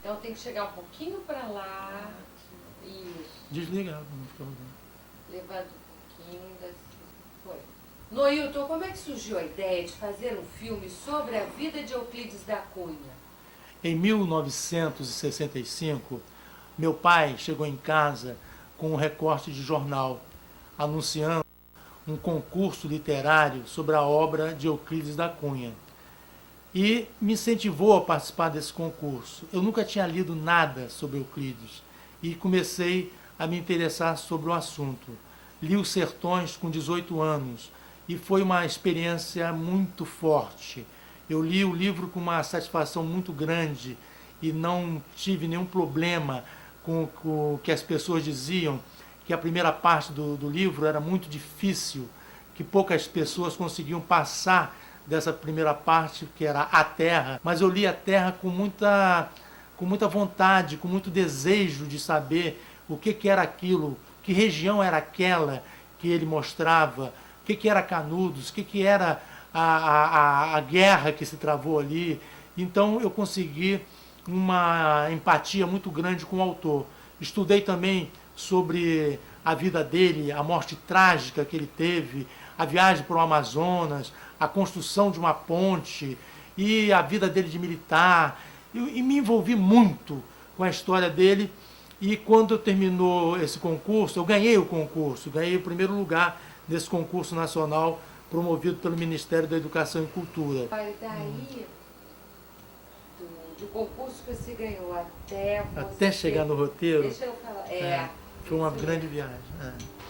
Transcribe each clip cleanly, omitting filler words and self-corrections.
Então tem que chegar um pouquinho para lá. Isso. Desliga, não fica rodando. Levanta um pouquinho. Foi. Noilton, como é que surgiu a ideia de fazer um filme sobre a vida de Euclides da Cunha? Em 1965, meu pai chegou em casa com um recorte de jornal anunciando um concurso literário sobre a obra de Euclides da Cunha. E me incentivou a participar desse concurso. Eu nunca tinha lido nada sobre Euclides e comecei a me interessar sobre o assunto. Li Os Sertões com 18 anos e foi uma experiência muito forte. Eu li o livro com uma satisfação muito grande e não tive nenhum problema com o que as pessoas diziam, que a primeira parte do livro era muito difícil, que poucas pessoas conseguiam passar dessa primeira parte, que era a Terra. Mas eu li a Terra com muita vontade, com muito desejo de saber o que era aquilo, que região era aquela que ele mostrava, o que era Canudos, o que era a guerra que se travou ali. Então eu consegui uma empatia muito grande com o autor. Estudei também sobre a vida dele, a morte trágica que ele teve, a viagem para o Amazonas, a construção de uma ponte e a vida dele de militar. E me envolvi muito com a história dele. E quando terminou esse concurso, eu ganhei o concurso, ganhei o primeiro lugar desse concurso nacional promovido pelo Ministério da Educação e Cultura. Olha, daí, do concurso que você ganhou até chegar no roteiro, deixa eu falar. foi uma grande viagem.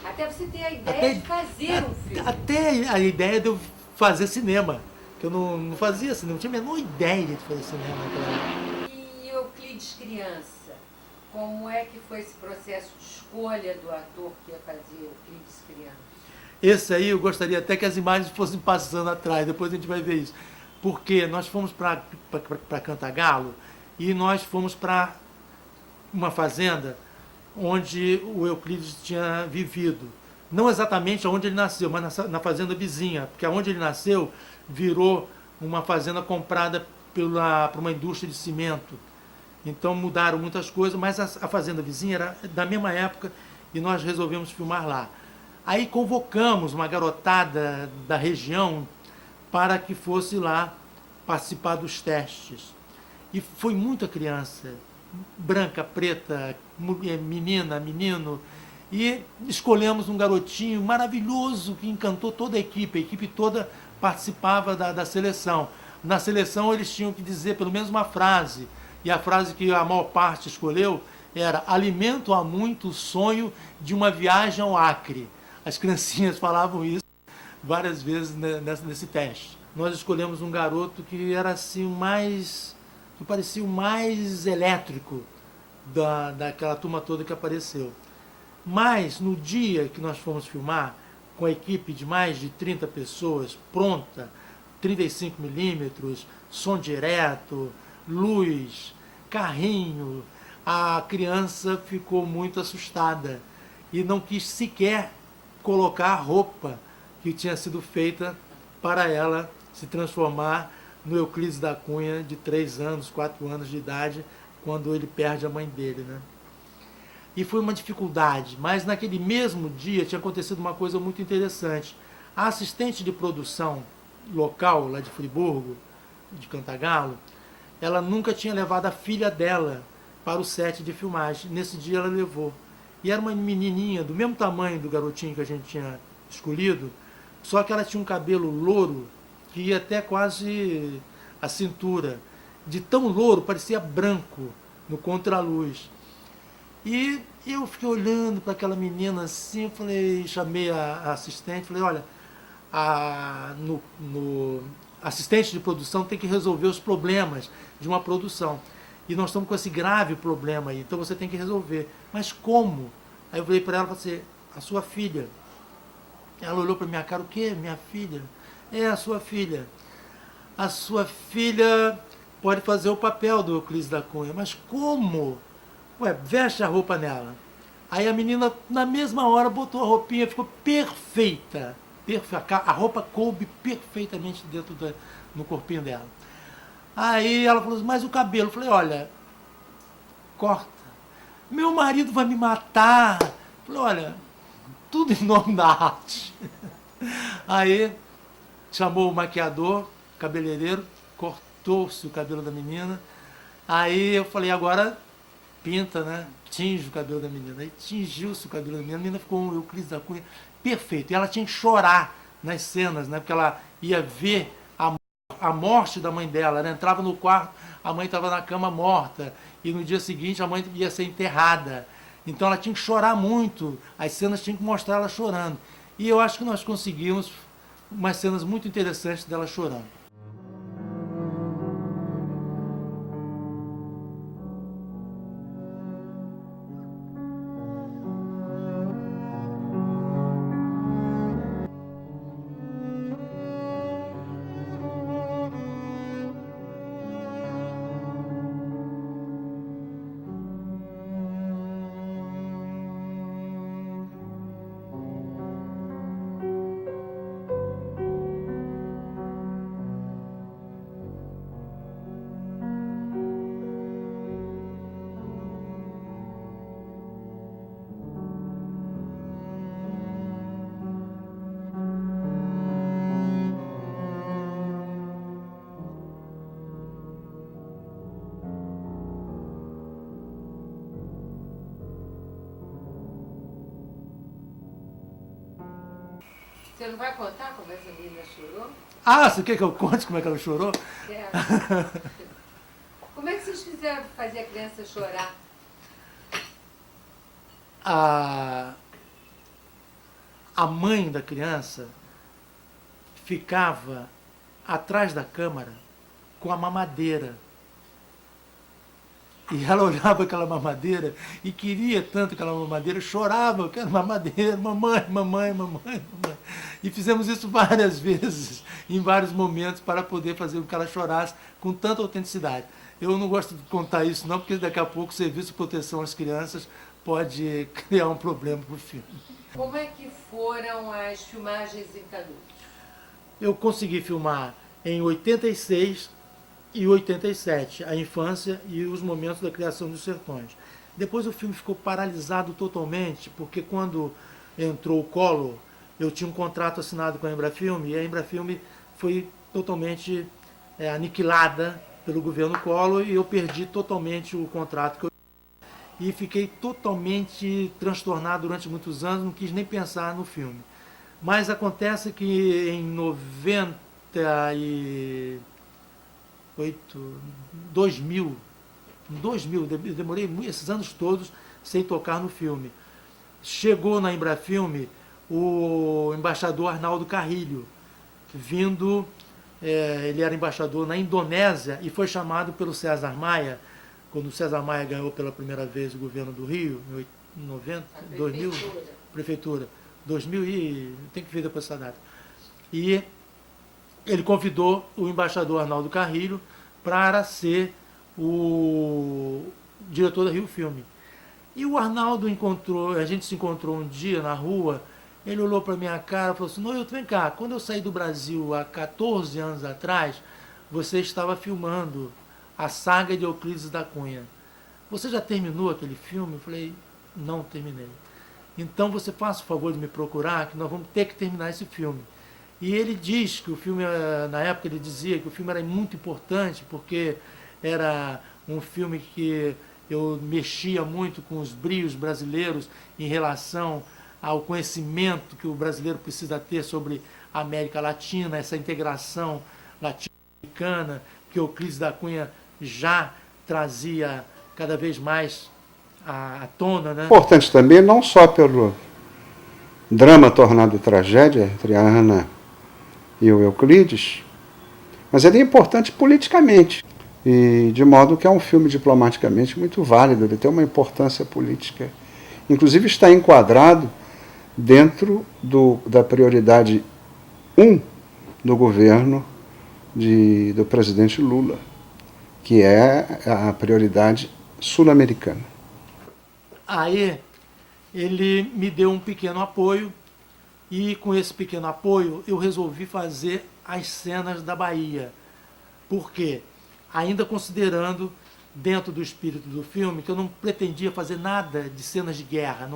Até você ter a ideia de fazer um filme. Até a ideia de eu fazer cinema, que eu não fazia cinema, não tinha a menor ideia de fazer cinema naquela época. E Euclides criança? Como é que foi esse processo de escolha do ator que ia fazer Euclides criança? Esse aí eu gostaria até que as imagens fossem passando atrás, depois a gente vai ver isso. Porque nós fomos para Cantagalo e nós fomos para uma fazenda onde o Euclides tinha vivido. Não exatamente onde ele nasceu, mas na fazenda vizinha, porque onde ele nasceu virou uma fazenda comprada por uma indústria de cimento. Então mudaram muitas coisas, mas a fazenda vizinha era da mesma época e nós resolvemos filmar lá. Aí convocamos uma garotada da região para que fosse lá participar dos testes. E foi muita criança, branca, preta, menina, menino, e escolhemos um garotinho maravilhoso que encantou toda a equipe toda participava da seleção. Na seleção eles tinham que dizer pelo menos uma frase, e a frase que a maior parte escolheu era: alimento há muito o sonho de uma viagem ao Acre. As criancinhas falavam isso várias vezes nesse teste. Nós escolhemos um garoto que era assim que parecia o mais elétrico daquela turma toda que apareceu. Mas no dia que nós fomos filmar, com a equipe de mais de 30 pessoas, pronta, 35mm, som direto, luz, carrinho, a criança ficou muito assustada e não quis sequer colocar a roupa que tinha sido feita para ela se transformar no Euclides da Cunha de 3 anos, 4 anos de idade, quando ele perde a mãe dele, né? E foi uma dificuldade, mas naquele mesmo dia tinha acontecido uma coisa muito interessante. A assistente de produção local, lá de Friburgo, de Cantagalo, ela nunca tinha levado a filha dela para o set de filmagem. Nesse dia ela levou. E era uma menininha do mesmo tamanho do garotinho que a gente tinha escolhido, só que ela tinha um cabelo louro que ia até quase a cintura. De tão louro, parecia branco no contraluz. E eu fiquei olhando para aquela menina assim, eu falei, chamei a assistente, falei, olha, no assistente de produção tem que resolver os problemas de uma produção. E nós estamos com esse grave problema aí, então você tem que resolver. Mas como? Aí eu falei para ela, falei assim, a sua filha. Ela olhou para minha cara, o quê? Minha filha? É a sua filha. A sua filha pode fazer o papel do Euclides da Cunha. Mas como? Ué, veste a roupa nela. Aí a menina, na mesma hora, botou a roupinha, ficou perfeita. A roupa coube perfeitamente no corpinho dela. Aí ela falou assim, mas o cabelo? Eu falei, olha, corta. Meu marido vai me matar. Falei, olha, tudo em nome da arte. Aí chamou o maquiador, cabeleireiro, cortou-se o cabelo da menina. Aí eu falei, agora pinta, né? Tinge o cabelo da menina. Aí tingiu-se o cabelo da menina, a menina ficou um Euclides da Cunha perfeito. E ela tinha que chorar nas cenas, né? Porque ela ia ver a morte da mãe dela. Ela entrava no quarto, a mãe estava na cama morta. E no dia seguinte a mãe ia ser enterrada. Então ela tinha que chorar muito. As cenas tinham que mostrar ela chorando. E eu acho que nós conseguimos umas cenas muito interessantes dela chorando. Você não vai contar como essa menina chorou? Ah, você quer que eu conte como é que ela chorou? É. Como é que vocês fizeram para fazer a criança chorar? A mãe da criança ficava atrás da câmara com a mamadeira. E ela olhava aquela mamadeira e queria tanto aquela mamadeira, chorava, eu quero mamadeira, mamãe, mamãe, mamãe, mamãe. E fizemos isso várias vezes, em vários momentos, para poder fazer com que ela chorasse com tanta autenticidade. Eu não gosto de contar isso não, porque daqui a pouco o Serviço de Proteção às Crianças pode criar um problema para o filme. Como é que foram as filmagens em Canudos? Eu consegui filmar em 86 e 87, a infância e os momentos da criação dos Sertões. Depois o filme ficou paralisado totalmente, porque quando entrou o Collor, eu tinha um contrato assinado com a Embrafilme, e a Embrafilme foi totalmente aniquilada pelo governo Collor, e eu perdi totalmente o contrato que eu e fiquei totalmente transtornado durante muitos anos, não quis nem pensar no filme. Mas acontece que em 2000, eu demorei esses anos todos sem tocar no filme. Chegou na Embrafilme o embaixador Arnaldo Carrilho, vindo, ele era embaixador na Indonésia e foi chamado pelo César Maia, quando o César Maia ganhou pela primeira vez o governo do Rio, em 90, 2000, prefeitura, 2000 e tem que ver depois essa data. E ele convidou o embaixador Arnaldo Carrilho para ser o diretor da Rio Filme. E o Arnaldo a gente se encontrou um dia na rua, ele olhou para minha cara e falou assim, Noilton, vem cá, quando eu saí do Brasil há 14 anos atrás, você estava filmando a saga de Euclides da Cunha. Você já terminou aquele filme? Eu falei, não terminei. Então você faça o favor de me procurar, que nós vamos ter que terminar esse filme. E ele diz que o filme, na época ele dizia que o filme era muito importante, porque era um filme que eu mexia muito com os brios brasileiros em relação ao conhecimento que o brasileiro precisa ter sobre a América Latina, essa integração latino-americana, que Euclides da Cunha já trazia cada vez mais à tona, né? Importante também, não só pelo drama tornado tragédia entre a Ana e o Euclides, mas ele é importante politicamente, e de modo que é um filme diplomaticamente muito válido, ele tem uma importância política. Inclusive está enquadrado dentro da prioridade 1 do governo do presidente Lula, que é a prioridade sul-americana. Aí ele me deu um pequeno apoio e com esse pequeno apoio eu resolvi fazer as cenas da Bahia. Por quê? Ainda considerando dentro do espírito do filme, que eu não pretendia fazer nada de cenas de guerra.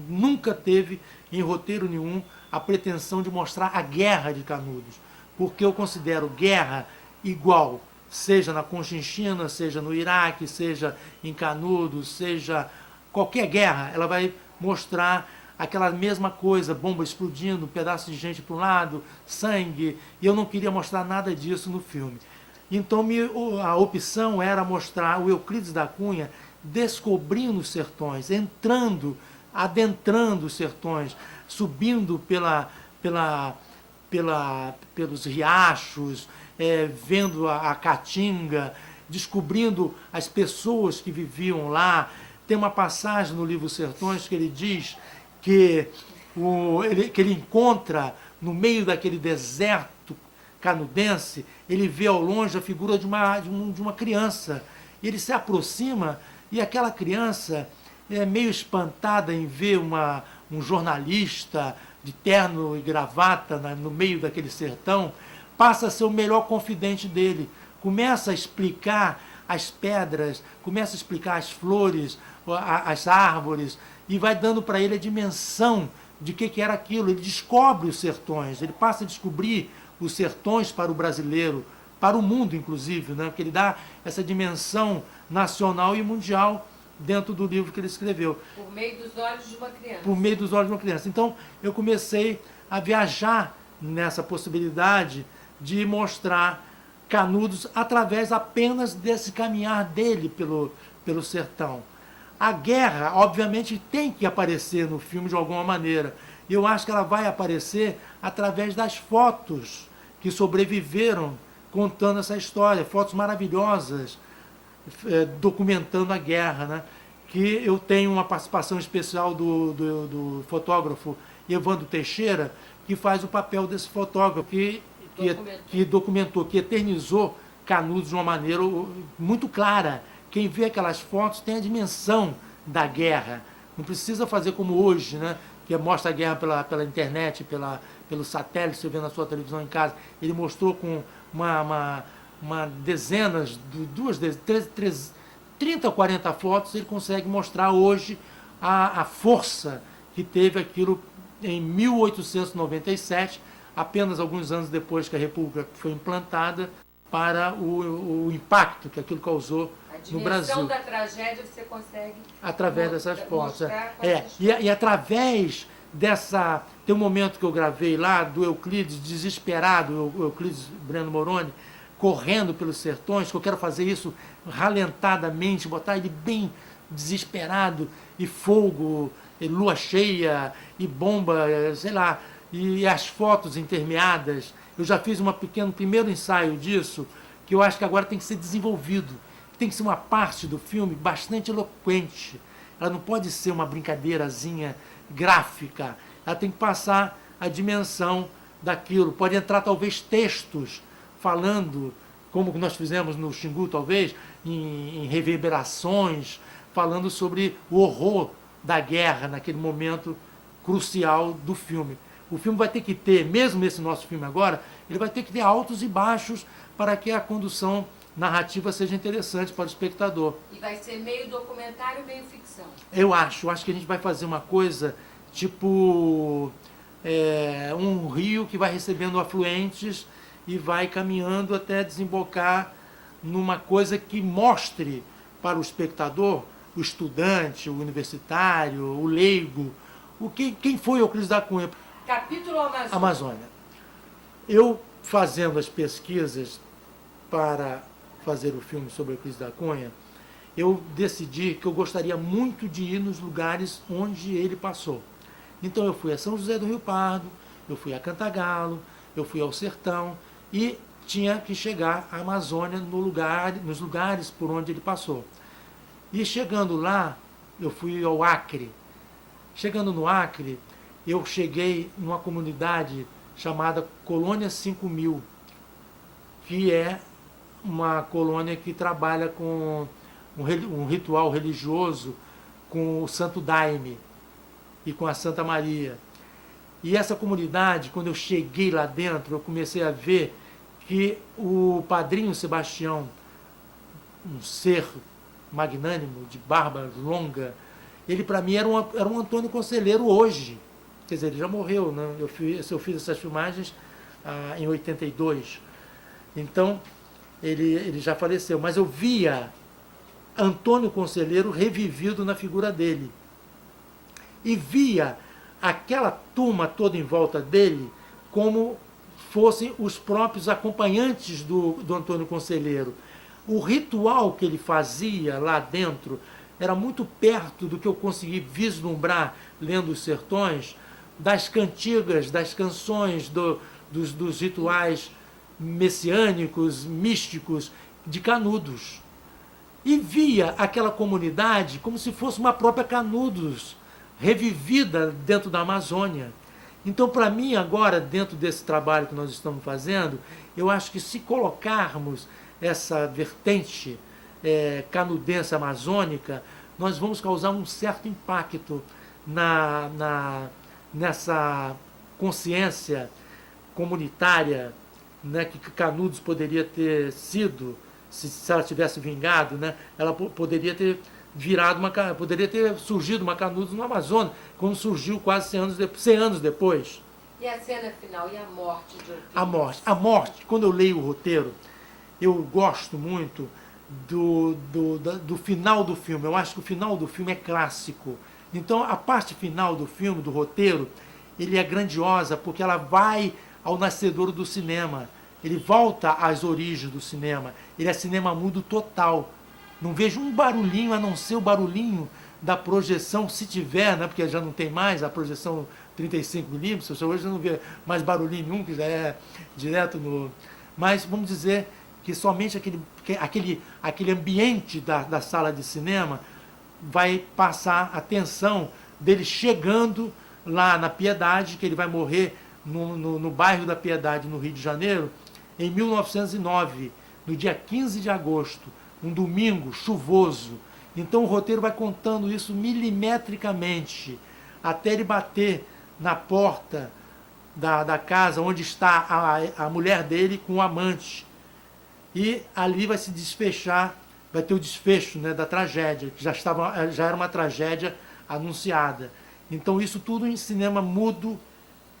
Nunca teve em roteiro nenhum a pretensão de mostrar a guerra de Canudos, porque eu considero guerra igual, seja na Conchinchina, seja no Iraque, seja em Canudos, seja qualquer guerra, ela vai mostrar aquela mesma coisa, bomba explodindo, um pedaço de gente para um lado, sangue, e eu não queria mostrar nada disso no filme. Então a opção era mostrar o Euclides da Cunha descobrindo os sertões, adentrando os sertões, subindo pelos riachos, vendo a caatinga, descobrindo as pessoas que viviam lá. Tem uma passagem no livro Sertões que ele diz que ele encontra no meio daquele deserto canudense, ele vê ao longe a figura de uma criança. Ele se aproxima e aquela criança é meio espantada em ver um jornalista de terno e gravata no meio daquele sertão, passa a ser o melhor confidente dele. Começa a explicar as pedras, começa a explicar as flores, as árvores, e vai dando para ele a dimensão de que era aquilo. Ele descobre os sertões, ele passa a descobrir os sertões para o brasileiro, para o mundo inclusive, né? Porque ele dá essa dimensão nacional e mundial dentro do livro que ele escreveu. Por meio dos olhos de uma criança. Por meio dos olhos de uma criança. Então eu comecei a viajar nessa possibilidade de mostrar Canudos através apenas desse caminhar dele pelo sertão. A guerra, obviamente, tem que aparecer no filme de alguma maneira. E eu acho que ela vai aparecer através das fotos que sobreviveram contando essa história, fotos maravilhosas, documentando a guerra, né? Que eu tenho uma participação especial do fotógrafo Evandro Teixeira, que faz o papel desse fotógrafo, que documentou, que eternizou Canudos de uma maneira muito clara. Quem vê aquelas fotos tem a dimensão da guerra. Não precisa fazer como hoje, né? Que mostra a guerra pela internet, pelo satélite, você vê na sua televisão em casa. Ele mostrou com dezenas, 30 ou 40 fotos, ele consegue mostrar hoje a força que teve aquilo em 1897, apenas alguns anos depois que a República foi implantada, para o impacto que aquilo causou no Brasil. A dimensão da tragédia você consegue através dessas fotos. E através dessa... Tem um momento que eu gravei lá do Euclides desesperado, o Euclides Breno Moroni, correndo pelos sertões, que eu quero fazer isso ralentadamente, botar ele bem desesperado, e fogo, e lua cheia, e bomba, sei lá, e as fotos intermeadas. Eu já fiz um primeiro ensaio disso, que eu acho que agora tem que ser desenvolvido. Tem que ser uma parte do filme bastante eloquente. Ela não pode ser uma brincadeirazinha gráfica. Ela tem que passar a dimensão daquilo. Pode entrar talvez textos falando, como nós fizemos no Xingu talvez, em reverberações, falando sobre o horror da guerra naquele momento crucial do filme. O filme vai ter que ter, mesmo esse nosso filme agora, ele vai ter que ter altos e baixos para que a condução narrativa seja interessante para o espectador. E vai ser meio documentário, meio ficção. Eu acho que a gente vai fazer uma coisa tipo um rio que vai recebendo afluentes e vai caminhando até desembocar numa coisa que mostre para o espectador, o estudante, o universitário, o leigo, quem foi Euclides da Cunha. Capítulo Amazônia. Amazônia. Eu, fazendo as pesquisas para fazer o filme sobre Euclides da Cunha, eu decidi que eu gostaria muito de ir nos lugares onde ele passou. Então eu fui a São José do Rio Pardo, eu fui a Cantagalo, eu fui ao Sertão e tinha que chegar à Amazônia nos lugares por onde ele passou. E chegando lá, eu fui ao Acre. Chegando no Acre, eu cheguei numa comunidade chamada Colônia 5000, que é uma colônia que trabalha com um ritual religioso com o Santo Daime e com a Santa Maria. E essa comunidade, quando eu cheguei lá dentro, eu comecei a ver que o padrinho Sebastião, um ser magnânimo, de barba longa. Ele, para mim, era um Antônio Conselheiro hoje. Quer dizer, ele já morreu, né? Eu fiz essas filmagens em 82. Então, ele já faleceu. Mas eu via Antônio Conselheiro revivido na figura dele. E via aquela turma toda em volta dele como fossem os próprios acompanhantes do Antônio Conselheiro. O ritual que ele fazia lá dentro era muito perto do que eu consegui vislumbrar lendo Os Sertões, das cantigas, das canções, dos rituais messiânicos, místicos de Canudos. E via aquela comunidade como se fosse uma própria Canudos, revivida dentro da Amazônia. Então, para mim, agora, dentro desse trabalho que nós estamos fazendo, eu acho que se colocarmos essa vertente canudense amazônica, nós vamos causar um certo impacto nessa consciência comunitária, né, que Canudos poderia ter sido, se ela tivesse vingado, né, ela poderia ter poderia ter surgido uma Canudos no Amazonas, como surgiu quase 100 anos depois. E a cena final, e a morte de Euclides? A morte, quando eu leio o roteiro, eu gosto muito do final do filme. Eu acho que o final do filme é clássico. Então, a parte final do filme, do roteiro, ele é grandiosa, porque ela vai ao nascedouro do cinema. Ele volta às origens do cinema. Ele é cinema mudo total. Não vejo um barulhinho, a não ser o barulhinho da projeção, se tiver, né, porque já não tem mais a projeção 35mm, você hoje não vê mais barulhinho nenhum, que já é direto no... Mas vamos dizer que somente aquele ambiente da sala de cinema vai passar a tensão dele chegando lá na Piedade, que ele vai morrer no bairro da Piedade, no Rio de Janeiro, em 1909, no dia 15 de agosto, um domingo chuvoso. Então o roteiro vai contando isso milimetricamente, até ele bater na porta da casa onde está a mulher dele com o amante. E ali vai se desfechar, vai ter o desfecho, né, da tragédia, que já era uma tragédia anunciada. Então isso tudo em cinema mudo,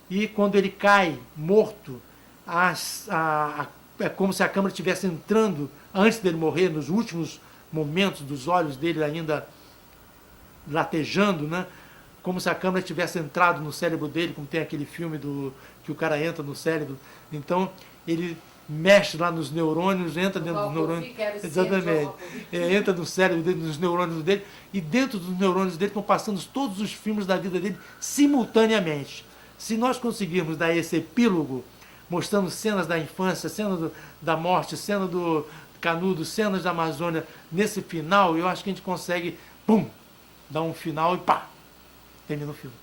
e quando ele cai morto, é como se a câmera estivesse entrando, antes dele morrer, nos últimos momentos dos olhos dele ainda latejando, né? Como se a câmera tivesse entrado no cérebro dele, como tem aquele filme que o cara entra no cérebro. Então, ele mexe lá nos neurônios, entra dentro dos neurônios. Exatamente. Entra no cérebro dele, nos neurônios dele, e dentro dos neurônios dele estão passando todos os filmes da vida dele simultaneamente. Se nós conseguirmos dar esse epílogo, mostrando cenas da infância, cenas da morte, cenas do Canudos, cenas da Amazônia, nesse final, eu acho que a gente consegue, pum, dar um final e pá, termina o filme.